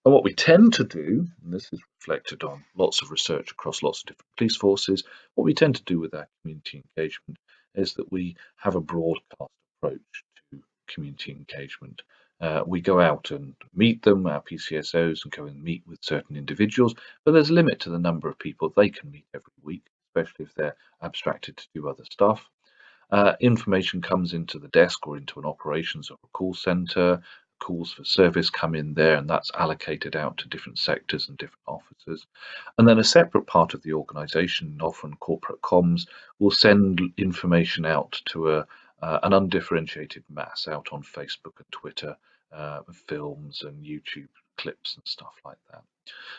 And what we tend to do, and this is reflected on lots of research across lots of different police forces, what we tend to do with our community engagement is that we have a broadcast approach to community engagement. We go out and meet them, our PCSOs, and go and meet with certain individuals, but there's a limit to the number of people they can meet every week, especially if they're abstracted to do other stuff. Information comes into the desk or into an operations or a call center. Calls for service come in there, and that's allocated out to different sectors and different officers. And then a separate part of the organization, often corporate comms, will send information out to an undifferentiated mass out on Facebook and Twitter, films and YouTube clips and stuff like that.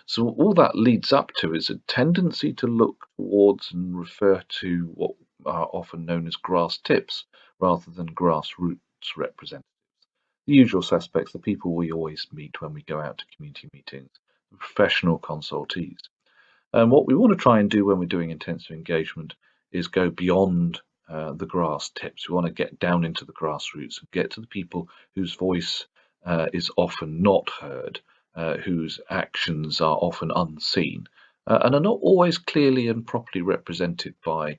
So all that leads up to is a tendency to look towards and refer to what are often known as grass tips rather than grassroots representatives. The usual suspects, the people we always meet when we go out to community meetings, the professional consultees. And what we want to try and do when we're doing intensive engagement is go beyond the grass tips. We want to get down into the grassroots and get to the people whose voice is often not heard, whose actions are often unseen, and are not always clearly and properly represented by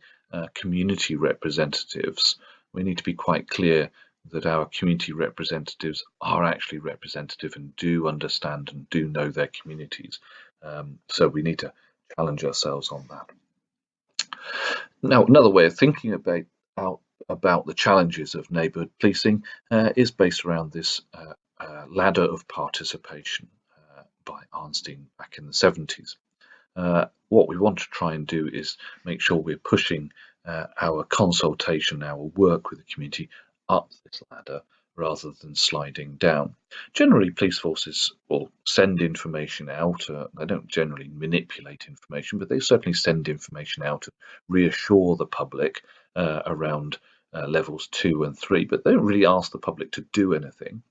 community representatives. We need to be quite clear that our community representatives are actually representative and do understand and do know their communities. So we need to challenge ourselves on that. Now, another way of thinking about the challenges of neighbourhood policing is based around this ladder of participation by Arnstein back in the 70s. What we want to try and do is make sure we're pushing our consultation, our work with the community up this ladder rather than sliding down. Generally, police forces will send information out. They don't generally manipulate information, but they certainly send information out to reassure the public around levels 2 and 3, but they don't really ask the public to do anything.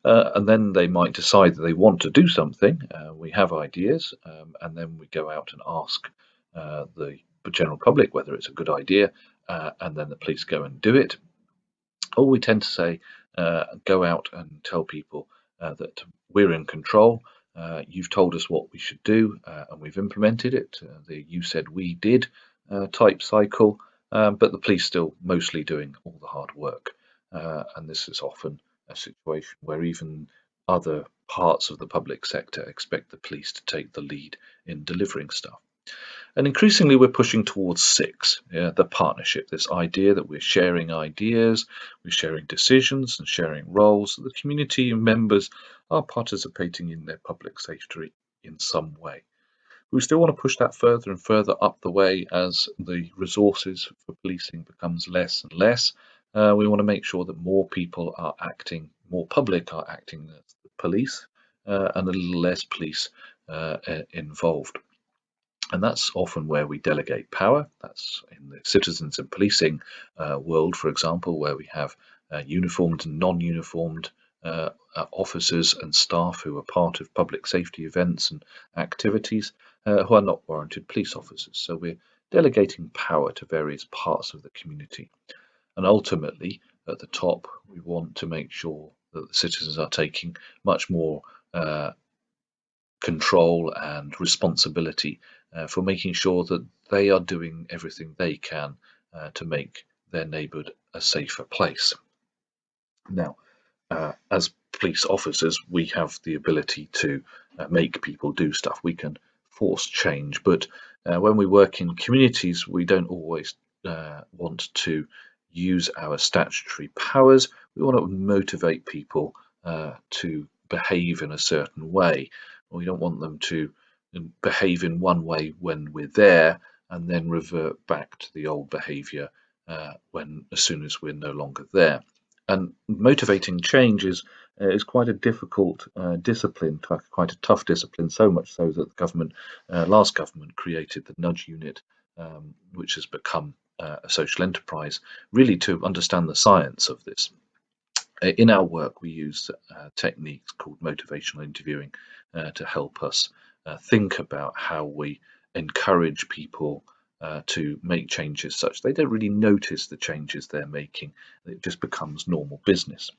And then they might decide that they want to do something. We have ideas, and then we go out and ask the general public whether it's a good idea, and then the police go and do it. Or we tend to say, go out and tell people that we're in control. You've told us what we should do, and we've implemented it. The "you said we did" type cycle, but the police still mostly doing all the hard work. And this is often a situation where even other parts of the public sector expect the police to take the lead in delivering stuff. And increasingly, we're pushing towards 6, the partnership, this idea that we're sharing ideas, we're sharing decisions and sharing roles, so the community members are participating in their public safety in some way. We still want to push that further and further up the way as the resources for policing becomes less and less. We want to make sure that more people are acting, more public are acting as the police, and a little less police involved. And that's often where we delegate power. That's in the citizens and policing world, for example, where we have uniformed and non-uniformed officers and staff who are part of public safety events and activities who are not warranted police officers. So we're delegating power to various parts of the community. And ultimately, at the top, we want to make sure that the citizens are taking much more control and responsibility for making sure that they are doing everything they can to make their neighbourhood a safer place. Now, as police officers, we have the ability to make people do stuff. We can force change, but when we work in communities, we don't always want to use our statutory powers. We want to motivate people to behave in a certain way. We don't want them to behave in one way when we're there and then revert back to the old behaviour as soon as we're no longer there. And motivating change is quite a difficult discipline, quite a tough discipline, so much so that the government, last government, created the nudge unit, which has become a social enterprise, really to understand the science of this. In our work, we use techniques called motivational interviewing to help us think about how we encourage people to make changes such they don't really notice the changes they're making. It just becomes normal business.